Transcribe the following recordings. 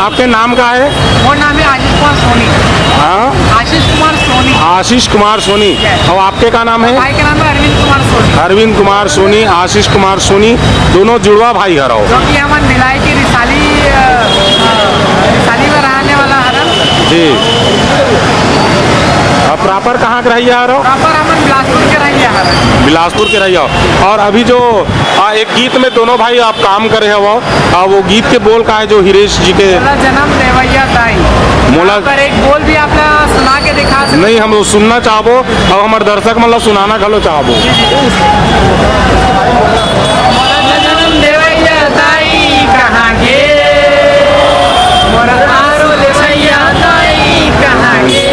आपके नाम का है? वो नाम है आशीष कुमार सोनी। हाँ, आशीष कुमार सोनी। आशीष कुमार सोनी। और आपके का नाम है? भाई का नाम है अरविंद कुमार सोनी। अरविंद कुमार सोनी, आशीष कुमार सोनी, दोनों जुड़वा भाई हरो। जो कि हमारे भिलाई की रिसाली में रहने वाला हरन जी। प्रॉपर कहाँ के रहिए हरो? प्रॉपर हमन बिलासपुर के रहिए हरन। बिलासपुर के रहिए। और अभी जो एक गीत में दोनों भाई आप काम करे हो, वो गीत के बोल का है जो हिरेश जी के मोला जन्म देवैया दाई। मोला पर एक बोल भी आप सुना के दिखा सकते? नहीं, हम सुनना चाहबो और हमारे दर्शक मतलब सुनाना घलो चाहबो। मोला जन्म देवैया दाई कहाँ गे, मोरा आरो लेवैया दाई कहाँ गे।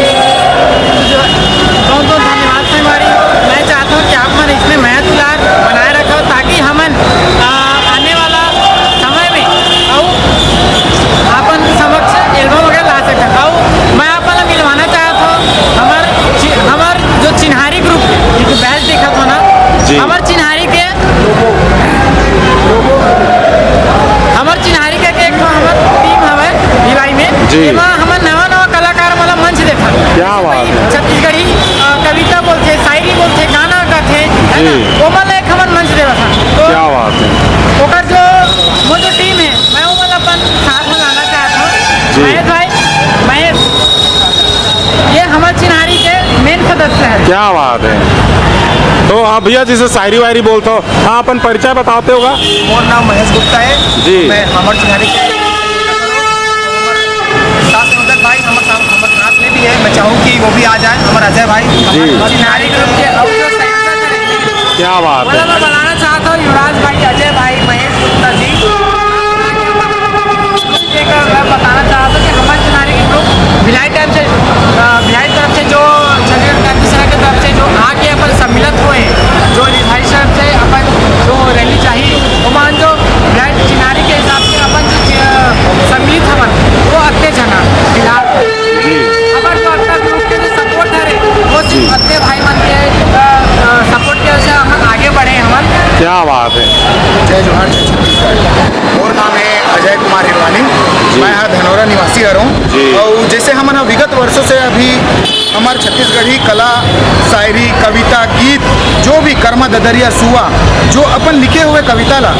बहुत बहुत धन्यवाद संगवारी। मैं चाहता हूँ कि आप मन इसमें महत्व बनाए रखो ताकि हमन आने वाला समय में और अपन समक्ष एल्बम वगैरह ला सकें। और मैं आप वाला मिलवाना चाहता हूँ हमार जो चिन्हारी ग्रुप जो बैच देखा था ना, हमार चिन्हारी के एक हमार टीम हवे भिलाई में, जेमा हमर नवा कलाकार वाला मंच देखा। क्या बात है। छत्तीसगढ़ी कविता बोलते, शायरी बोलते, गाना गाते, है ना, वो वाला एक हमर मंच देवा था। तो क्या बात है। ओकर वो जो टीम है, मैं वो वाला अपन साथ में लाना चाहता हूँ। महेश भाई, महेश ये हमारे चिन्हारी के मेन सदस्य है। क्या बात है। तो आप भैया जिसे शायरी वायरी बोलते हो, हाँ अपन परिचय बताते होगा? मोर नाम महेश गुप्ता है जी। मैं हमारे चिन्हारी के साथ भाई हमारे साथ में भी है। मैं चाहूँ कि वो भी आ जाए, हमारे अजय भाई चिन्हारी ग्रुप के क्या बात है। मैं बनाना चाहता हूँ युवराज भाई, अजय भाई, महेश गुप्ता जी। मैं बताना चाहता हूँ कि हमारे चिन्हारी के ग्रुप भिलाई तरफ से जो छत्तीसगढ़ क्रांति सेना की तरफ से जो आके अपन सम्मिलित हुए, जो निर्धारित तरफ से अपन जो रैली चाहिए वो मान जो भिलाई चिन्हारी के हिसाब से अपन जो सम्मिलित हवन वो अत्ते जना फिलहाल हमारे जो अत्ता ग्रुप के जो सपोर्ट है वो सिर्फ अत्ते भाई मन के सपोर्ट की वजह से हम आगे बढ़े हमन। क्या बात है। जय जोहार जय छत्तीसगढ़। और नाम है अजय कुमार हिरवानी। मैं यहाँ धनौरा निवासी हूँ। और जैसे हमारा विगत वर्षों से अभी हमारे छत्तीसगढ़ी कला, शायरी, कविता, गीत जो भी कर्मा ददरिया सुआ जो अपन लिखे हुए कविता ला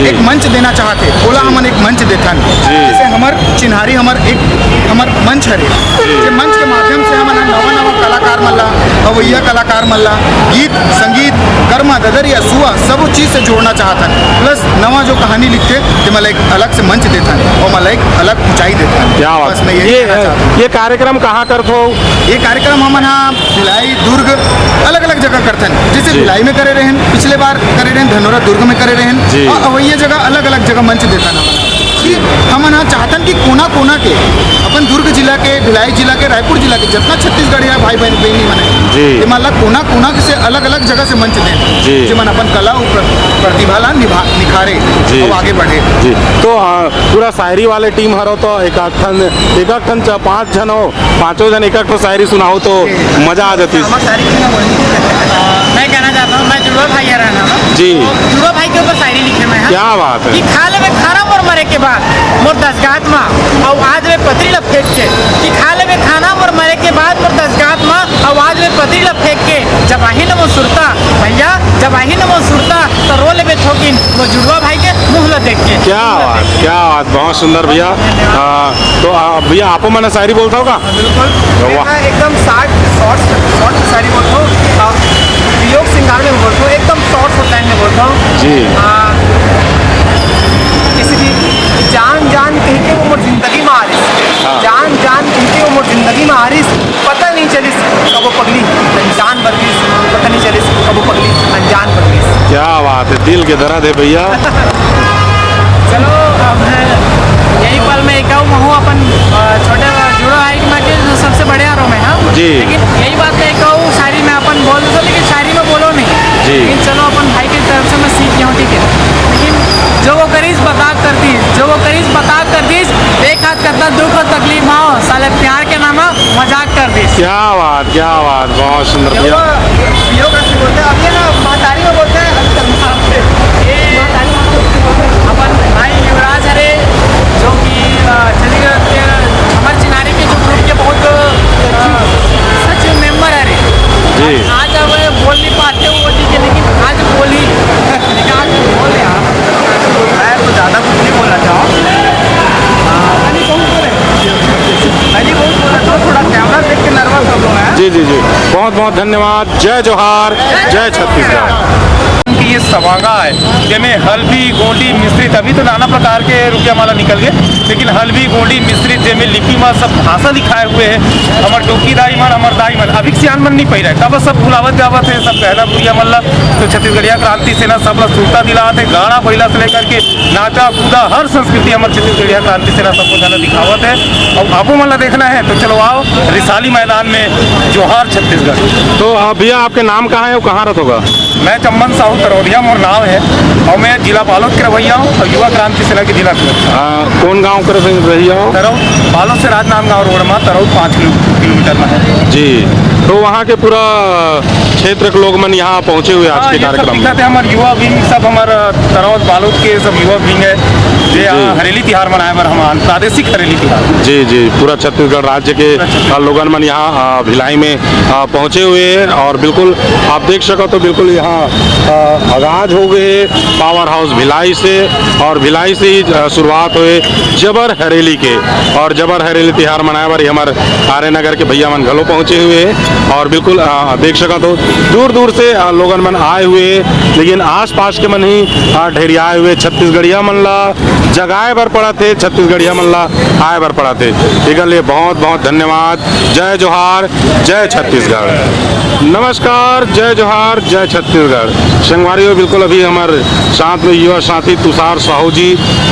एक मंच देना चाहते, बोला हमन एक मंच देथन। जैसे हमार चिन्हारी हमार मंच हरे, मंच के माध्यम से हमारा नवा कलाकार मल्ला, अवैया कलाकार मल्ला, गीत संगीत कर्मा ददरिया सुआ सब चीज़ से जोड़ना चाहता प्लस नवा जो कहानी लिखते तो मतलब एक अलग से मंच देता और मतलब एक अलग ऊंचाई देता। क्या बात है। ये कार्यक्रम कहाँ करते हो? ये कार्यक्रम हम यहाँ भिलाई, दुर्ग अलग अलग जगह करते हैं। जैसे भिलाई में करे रहन, पिछले बार करे रहन, धनौरा दुर्ग में करे रहन, और अवैया जगह अलग अलग जगह मंच देता ना कि हम यहाँ चाहतन कि कोना कोना के अपन दुर्ग जिला के, भिलाई जिला के, रायपुर जिला के जितना छत्तीसगढ़ है भाई बहनी मने मतलब कोना कोना से अलग अलग जगह से मंच दें, जो मन अपन कला और प्रतिभा ला निखारे और आगे बढ़े। जी। तो पूरा शायरी वाले टीम हरो तो एक ठन 5 जन हो, 5 जन एक शायरी सुनाओ तो मजा आ जाती है। मैं कहना चाहता हूँ, मैं जुड़वा भाई रहना जी, जुड़वा भाई के ऊपर शायरी लिखे मैं। क्या बात है। कि खा ले में खाना मोर मरे के बाद मोर दसगात माँ और आज में पतरी ला फेंक के, कि खा ले में खाना मोर मरे के बाद मोर दसगात माँ और आज में पतरी ला फेंक के, जब आही न वो सुरता भैया, जब आही न वो सुरता तो रो ले ठोकिन वो जुड़वा भाई के मुँह ला देख के। क्या बात, बहुत सुंदर भैया। तो भैया आपको मैंने शायरी बोलता होगा? बिल्कुल एकदम शॉर्ट शायरी बोलता हूँ, वियोग श्रृंगार में बोलता हूँ, एकदम शॉर्ट लाइन में बोलता हूँ जी। जैसे कि जान जान कह के वो मोर जिंदगी में आरिस, जान जान कह के वो मोर जिंदगी में आरिस, पता नहीं चलिस कब वो पगली अनजान बरगिस, पता नहीं चलिस कब वो पगली अनजान बरगिस। क्या बात है, दिल के दर्द है भैया। चलो अब यही पल में एक हूँ अपन छोटे जुड़ो हाइट में के सबसे बड़े आरों में। हाँ जी। लेकिन यही बात मैं कहूँ, शायरी में अपन बोल दो, लेकिन शायरी में बोलो नहीं जी। लेकिन चलो अपन भाई की तरफ से मैं सीख गया हूँ, ठीक है। लेकिन जो वो करीज बता करती, जो वो करीज बता करती, एक हाथ करता दुख और तकलीफ आओ साले प्यार के नाम मजाक कर दी। क्या बात, बहुत सुंदर भैया। बोलते हैं अभी ना महतारी में बोलते हैं अपन भाई युवराज हरे जो कि छत्तीसगढ़ बहुत बहुत धन्यवाद। जय जोहार, जय छत्तीसगढ़। कि ये सवांगा है जैमें हल्दी गोंडी मिश्रित अभी तो नाना प्रकार के रुपया माला निकल गए, लेकिन हल्दी गोंडी मिश्रित जैमें लिपि में सब भाषा लिखाए हुए है। हमार डोकी दाई मन, हमार दाई मन, अभी सियान मन नहीं पै रहे, तब सब भुलावत जावत है, सब कहना बुढ़िया मन ला तो छत्तीसगढ़िया क्रांति सेना सब ला सुरता दिलाते, गाना पहिला से लेकर के नाचा कूदा हर संस्कृति हमारे छत्तीसगढ़िया क्रांति सेना सबको जाना दिखावत है। और आपको मन ला देखना है तो चलो आओ रिसाली मैदान में जोहार छत्तीसगढ़। तो भैया आपके नाम कहाँ है, वो कहाँ रहता होगा? मैं चम्मन साहू तरौरिया मोर नाम है और मैं जिला बालोद के रवैया हूँ और युवा क्रांति सेना के जिला कौन गांव कर रही हो? तरौद, बालोद से राजनांदगांव रोड में तरौद 5 किलोमीटर में है जी। तो वहाँ के पूरा क्षेत्र के लोग मन यहाँ पहुँचे हुए आज के कार्यक्रम में। हमारे युवा विंग सब हमारे तरौद बालोद के सब युवा विंग है जे हरेली तिहार मनाए बर हम प्रादेशिक हरेली तिहार। जी जी, पूरा छत्तीसगढ़ राज्य के लोगन मन यहाँ भिलाई में पहुँचे हुए हैं और बिल्कुल आप देख सको तो बिल्कुल यहाँ आगाज हो गए पावर हाउस भिलाई से, और भिलाई से ही शुरुआत हुए जबर हरेली के, और जबर हरेली तिहार मनाए बर हमारे आर्यनगर के भैया मन घलो पहुँचे हुए हैं। और बिल्कुल देख सका तो दूर दूर से लोगन मन आए हुए, लेकिन आस पास के मन ही ढेरियाए हुए छत्तीसगढ़िया मन ला जगाए बर पड़ा थे, छत्तीसगढ़िया मन ला आए बर पड़ा थे। ठीक है, बहुत बहुत धन्यवाद। जय जोहार, जय छत्तीसगढ़। नमस्कार, जय जोहार, जय छत्तीसगढ़। संगवारियों बिल्कुल अभी हमारे साथ में युवा साथी तुषार साहू जी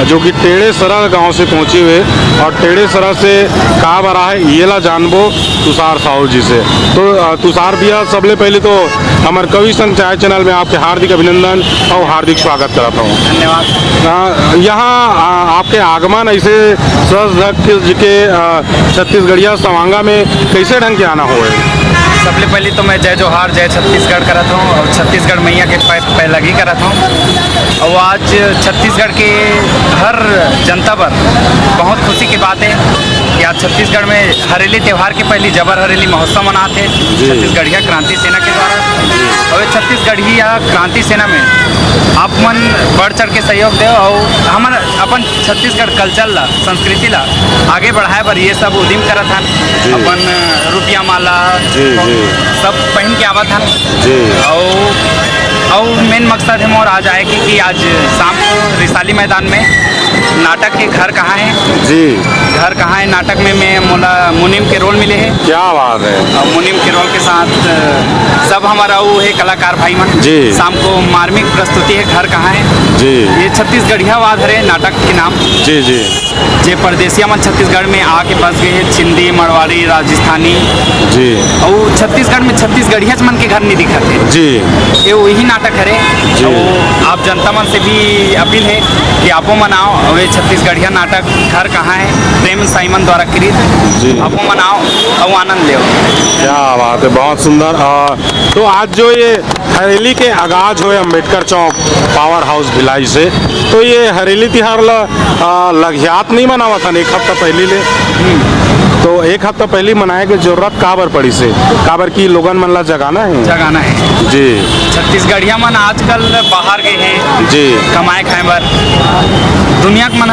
जो कि टेढ़ेसरा गांव से पहुंचे हुए, और टेढ़ेसरा से कहाँ बरा है ये ला जानबो तुषार साहू जी से। तो तुषार भैया सबले पहले तो हमारे कवि संग चाय चैनल में आपके हार्दिक अभिनंदन और हार्दिक स्वागत कराता हूँ। धन्यवाद। यहाँ आपके आगमन ऐसे सज धज के छत्तीसगढ़िया सवांगा में कैसे ढंग के आना हुआ है? सबसे पहले तो मैं जय जोहार जय छत्तीसगढ़ करत हूँ और छत्तीसगढ़ मैया के पैलगी करत हूँ। और आज छत्तीसगढ़ के हर जनता पर बहुत खुशी की बात है कि आज छत्तीसगढ़ में हरेली त्यौहार के पहले जबर हरेली महोत्सव मनाते छत्तीसगढ़िया क्रांति सेना के द्वारा। और छत्तीसगढ़िया क्रांति सेना में आप मन बढ़ चढ़ के सहयोग दे और हमारा अपन छत्तीसगढ़ कल्चर ला संस्कृति ला आगे बढ़ाए बर ये सब उद्यम करत हन। अपन रुपया माला सब पहन के आवत हन। और मेन मकसद है मोर आज आए कि आज शाम को रिसाली मैदान में नाटक के घर कहाँ है जी, घर कहाँ है नाटक में मैं मुनीम के रोल मिले हैं। क्या बात है। और मुनीम के रोल के साथ सब हमारा वो है कलाकार भाई मन जी। शाम को मार्मिक प्रस्तुति है घर कहाँ है जी। ये छत्तीसगढ़िया वाद है नाटक के नाम जी जी। जे परदेसिया मन छत्तीसगढ़ में आके बस गए हैं, सिंधी मरवाड़ी राजस्थानी जी। और छत्तीसगढ़ में छत्तीसगढ़िया मन के घर नहीं दिखते जी। ये वही नाटक है। तो आप जनता मन से भी अपील है कि आपो मनाओ और ये छत्तीसगढ़िया नाटक घर कहाँ है प्रेम साइमन द्वारा कृत, आपो मनाओ और आनंद ले। क्या बात है, बहुत सुंदर। तो आज जो ये हरेली के आगाज हुए अम्बेडकर चौक पावर हाउस भिलाई से, तो ये हरेली तिहार लग्यात नहीं मनावा था एक हफ्ता पहले ले, तो एक हफ्ता पहले मनाए के जरूरत काबर पड़ी से, काबर की लोगन मन ला जगाना है जी। छत्तीसगढ़िया मन आजकल बाहर गए हैं जी कमाए खाए बर, दुनिया के मन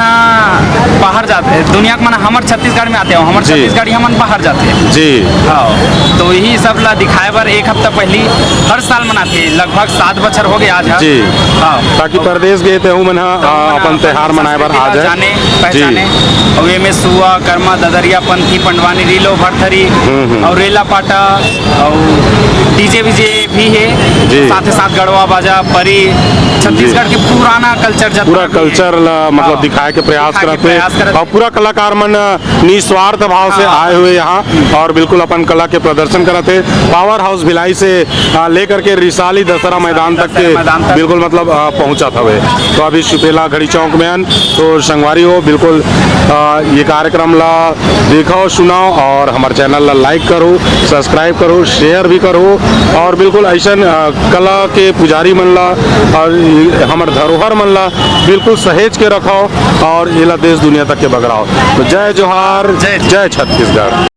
बाहर जाते हैं, दुनिया के मन हमारे छत्तीसगढ़ में आते हो, हमारे छत्तीसगढ़िया मन बाहर जाते हैं जी। हाँ, तो यही सब ला दिखाए बर एक हफ्ता पहले हर साल मनाते हैं, लगभग 7 बछर हो गए आज जी। हाँ, ताकि परदेश गए थे मन अपन त्योहार मनाए बर आ जाए, जाने पहचाने। और ये में सुआ कर्मा ददरिया पंथी पंडवानी रीलो भरथरी और रेला पाटा और डीजे वीजे भी है, साथ ही साथ गढ़वा बाजा परी छत्तीसगढ़ के पुराना कल्चर पूरा कल्चर मतलब दिखाए के प्रयास करते हैं। और पूरा कलाकार मन निस्वार्थ भाव से आए हुए यहाँ और बिल्कुल अपन कला के प्रदर्शन करते। पावर हाउस भिलाई से लेकर के रिसाली दशहरा मैदान तक के बिल्कुल मतलब पहुँचा था वे। तो अभी सुपेला घड़ी चौक में तो संगवारी हो बिल्कुल ये कार्यक्रम ला देखो सुनाओ और हमारे चैनल ला लाइक करो, सब्सक्राइब करो, शेयर भी करो और बिल्कुल ऐसा कला के पुजारी मन ला और हमारे धरोहर मन ला बिल्कुल सहेज के रखो और ये ला देश दुनिया तक के बगराओ। तो जय जोहार, जय छत्तीसगढ़।